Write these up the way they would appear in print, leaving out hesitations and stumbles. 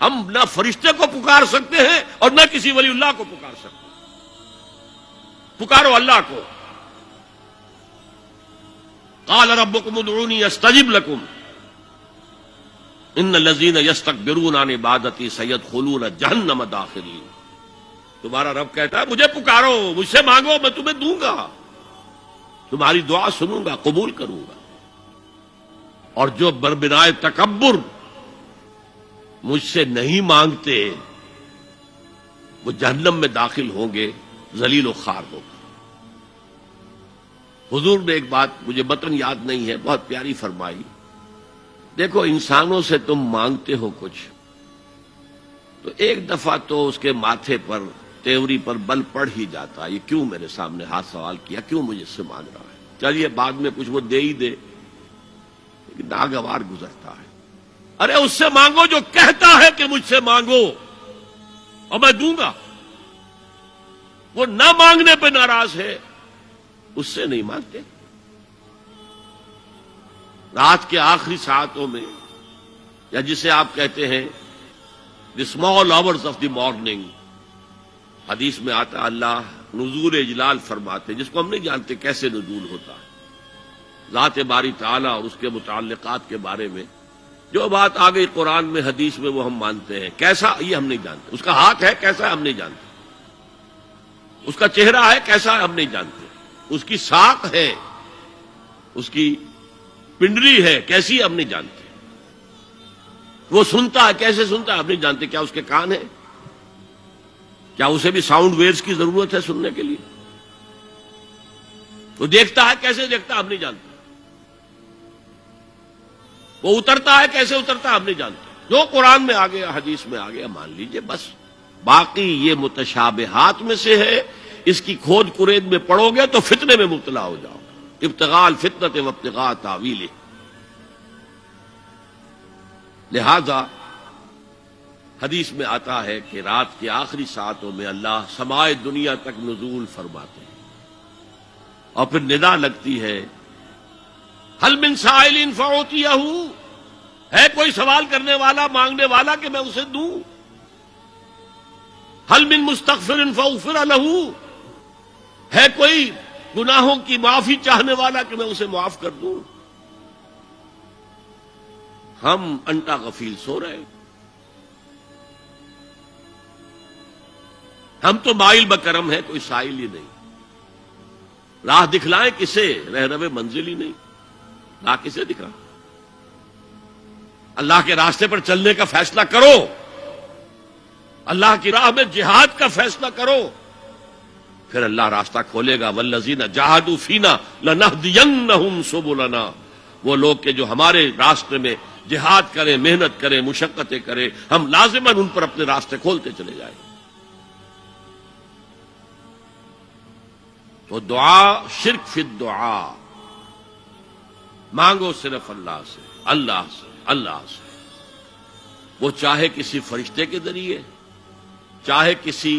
ہم نہ فرشتے کو پکار سکتے ہیں اور نہ کسی ولی اللہ کو پکار سکتے ہیں. پکارو اللہ کو. قال ربکم ادعونی استجب لکم ان الذین یستکبرون عن عبادتی سیدخلون جہنم داخرین. تمہارا رب کہتا ہے مجھے پکارو، مجھ سے مانگو، میں تمہیں دوں گا، تمہاری دعا سنوں گا، قبول کروں گا. اور جو بربنائے تکبر مجھ سے نہیں مانگتے وہ جہنم میں داخل ہوں گے، ذلیل و خوار ہوں گے. حضور نے ایک بات مجھے متن یاد نہیں ہے، بہت پیاری فرمائی. دیکھو انسانوں سے تم مانگتے ہو کچھ تو ایک دفعہ تو اس کے ماتھے پر تیوری پر بل پڑ ہی جاتا ہے، یہ کیوں میرے سامنے ہاتھ سوال کیا، کیوں مجھے اس سے مانگ رہا ہے. چلیے بعد میں کچھ وہ دے ہی دے، لیکن ناگوار گزرتا ہے. ارے اس سے مانگو جو کہتا ہے کہ مجھ سے مانگو اور میں دوں گا. وہ نہ مانگنے پہ ناراض ہے، اس سے نہیں مانگتے. رات کے آخری ساعتوں میں، یا جسے آپ کہتے ہیں the small hours of the morning, حدیث میں آتا اللہ نزول اجلال فرماتے، جس کو ہم نہیں جانتے کیسے نزول ہوتا ہے. ذات باری تعالیٰ اور اس کے متعلقات کے بارے میں جو بات آ گئی قرآن میں حدیث میں وہ ہم مانتے ہیں. کیسا یہ ہم نہیں جانتے. اس کا ہاتھ ہے کیسا ہے ہم نہیں جانتے. اس کا چہرہ ہے کیسا ہے ہم نہیں جانتے. اس کی ساق ہے، اس کی پنڈلی ہے کیسی ہم نہیں جانتے. وہ سنتا ہے کیسے سنتا ہے ہم نہیں جانتے. کیا اس کے کان ہیں؟ کیا اسے بھی ساؤنڈ ویوز کی ضرورت ہے سننے کے لیے؟ وہ دیکھتا ہے کیسے دیکھتا ہے ہم نہیں جانتے. وہ اترتا ہے کیسے اترتا ہے ہم نہیں جانتے. جو قرآن میں آ گیا حدیث میں آ گیا مان لیجئے بس. باقی یہ متشابہات میں سے ہے، اس کی کھود کرید میں پڑو گے تو فتنے میں مبتلا ہو جاؤ. ابتغاء الفتنۃ وابتغاء تاویلہ. لہذا حدیث میں آتا ہے کہ رات کے آخری ساعتوں میں اللہ سمائے دنیا تک نزول فرماتے ہیں اور پھر ندا لگتی ہے هل من سائل فاعطیہ، ہے کوئی سوال کرنے والا مانگنے والا کہ میں اسے دوں. هل من مستغفر فاغفر له، ہے کوئی گناہوں کی معافی چاہنے والا کہ میں اسے معاف کر دوں. ہم انٹا غفیل سو رہے ہیں. ہم تو مائل بکرم ہے، کوئی سائل ہی نہیں. راہ دکھلائیں کسے، رہنما منزل ہی نہیں. راہ کسے دکھا؟ اللہ کے راستے پر چلنے کا فیصلہ کرو، اللہ کی راہ میں جہاد کا فیصلہ کرو، پھر اللہ راستہ کھولے گا. والذین جاہدوا فینا لنہدینہم سبلنا. وہ لوگ کہ جو ہمارے راستے میں جہاد کریں، محنت کریں، مشقتیں کریں، ہم لازماً ان پر اپنے راستے کھولتے چلے جائیں. تو دعا شرک فی الدعا. مانگو صرف اللہ سے، اللہ سے، اللہ سے. وہ چاہے کسی فرشتے کے ذریعے، چاہے کسی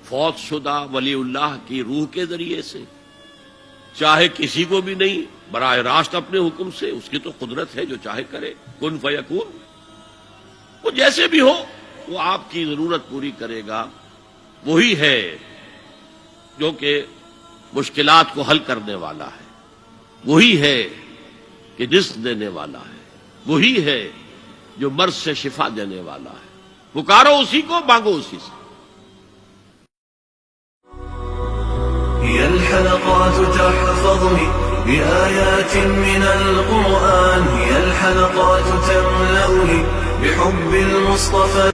فوت شدہ ولی اللہ کی روح کے ذریعے سے، چاہے کسی کو بھی نہیں، براہ راست اپنے حکم سے. اس کی تو قدرت ہے، جو چاہے کرے. کن فیکون. وہ جیسے بھی ہو وہ آپ کی ضرورت پوری کرے گا. وہی ہے جو کہ مشکلات کو حل کرنے والا ہے، وہی ہے کہ رزق دینے والا ہے، وہی ہے جو مرض سے شفا دینے والا ہے. پکارو اسی کو، مانگو اسی سے. هي الحلقات تحفظني بآيات من القرآن، هي الحلقات تملأني بحب المصطفى.